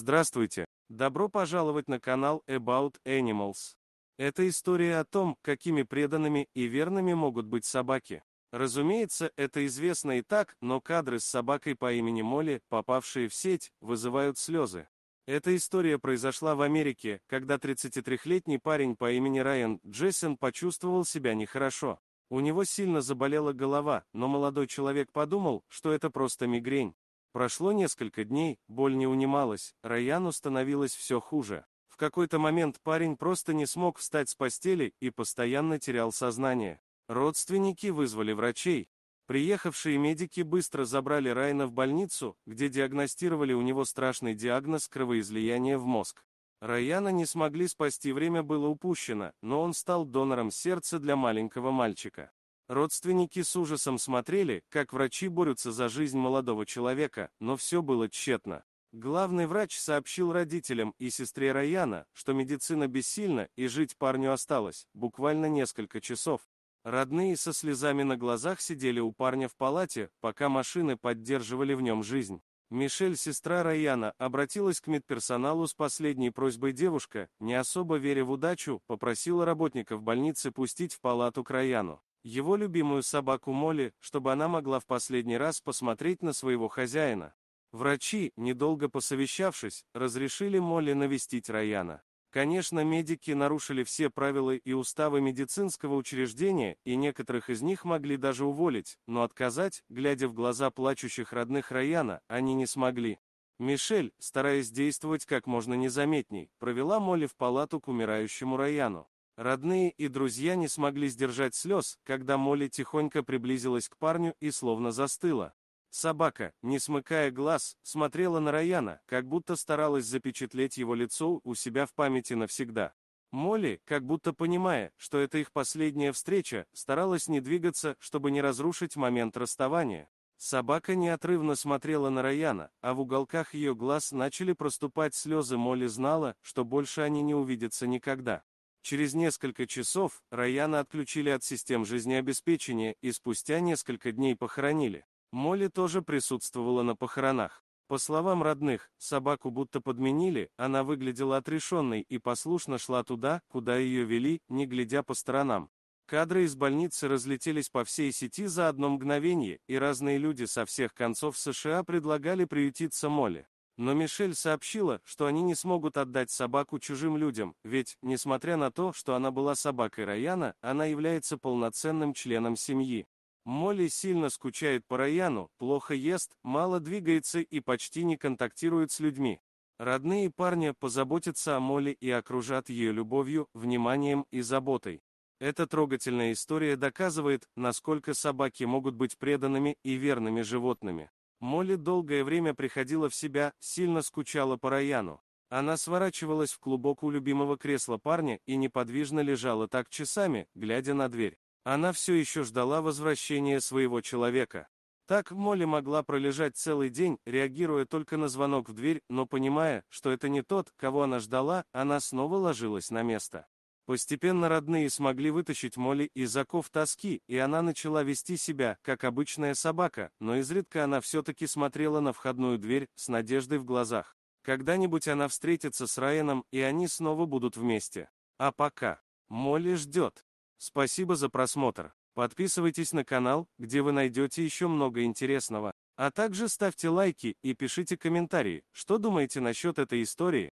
Здравствуйте! Добро пожаловать на канал About Animals. Это история о том, какими преданными и верными могут быть собаки. Разумеется, это известно и так, но кадры с собакой по имени Молли, попавшие в сеть, вызывают слезы. Эта история произошла в Америке, когда 33-летний парень по имени Райан Джессон почувствовал себя нехорошо. У него сильно заболела голова, но молодой человек подумал, что это просто мигрень. Прошло несколько дней, боль не унималась, Райану становилось все хуже. В какой-то момент парень просто не смог встать с постели и постоянно терял сознание. Родственники вызвали врачей. Приехавшие медики быстро забрали Райана в больницу, где диагностировали у него страшный диагноз кровоизлияния в мозг. Райана не смогли спасти, время было упущено, но он стал донором сердца для маленького мальчика. Родственники с ужасом смотрели, как врачи борются за жизнь молодого человека, но все было тщетно. Главный врач сообщил родителям и сестре Райана, что медицина бессильна и жить парню осталось буквально несколько часов. Родные со слезами на глазах сидели у парня в палате, пока машины поддерживали в нем жизнь. Мишель, сестра Райана, обратилась к медперсоналу с последней просьбой. Девушка, не особо веря в удачу, попросила работников больницы пустить в палату к Райану его любимую собаку Молли, чтобы она могла в последний раз посмотреть на своего хозяина. Врачи, недолго посовещавшись, разрешили Молли навестить Райана. Конечно, медики нарушили все правила и уставы медицинского учреждения, и некоторых из них могли даже уволить, но отказать, глядя в глаза плачущих родных Райана, они не смогли. Мишель, стараясь действовать как можно незаметней, провела Молли в палату к умирающему Райану. Родные и друзья не смогли сдержать слез, когда Молли тихонько приблизилась к парню и словно застыла. Собака, не смыкая глаз, смотрела на Райана, как будто старалась запечатлеть его лицо у себя в памяти навсегда. Молли, как будто понимая, что это их последняя встреча, старалась не двигаться, чтобы не разрушить момент расставания. Собака неотрывно смотрела на Райана, а в уголках ее глаз начали проступать слезы. Молли знала, что больше они не увидятся никогда. Через несколько часов Райана отключили от систем жизнеобеспечения и спустя несколько дней похоронили. Молли тоже присутствовала на похоронах. По словам родных, собаку будто подменили, она выглядела отрешенной и послушно шла туда, куда ее вели, не глядя по сторонам. Кадры из больницы разлетелись по всей сети за одно мгновение, и разные люди со всех концов США предлагали приютиться Молли. Но Мишель сообщила, что они не смогут отдать собаку чужим людям, ведь, несмотря на то, что она была собакой Райана, она является полноценным членом семьи. Молли сильно скучает по Райану, плохо ест, мало двигается и почти не контактирует с людьми. Родные парня позаботятся о Молли и окружат ее любовью, вниманием и заботой. Эта трогательная история доказывает, насколько собаки могут быть преданными и верными животными. Молли долгое время приходила в себя, сильно скучала по Райану. Она сворачивалась в клубок у любимого кресла парня и неподвижно лежала так часами, глядя на дверь. Она все еще ждала возвращения своего человека. Так Молли могла пролежать целый день, реагируя только на звонок в дверь, но понимая, что это не тот, кого она ждала, она снова ложилась на место. Постепенно родные смогли вытащить Молли из оков тоски, и она начала вести себя, как обычная собака, но изредка она все-таки смотрела на входную дверь, с надеждой в глазах. Когда-нибудь она встретится с Райаном, и они снова будут вместе. А пока Молли ждет. Спасибо за просмотр. Подписывайтесь на канал, где вы найдете еще много интересного. А также ставьте лайки и пишите комментарии, что думаете насчет этой истории.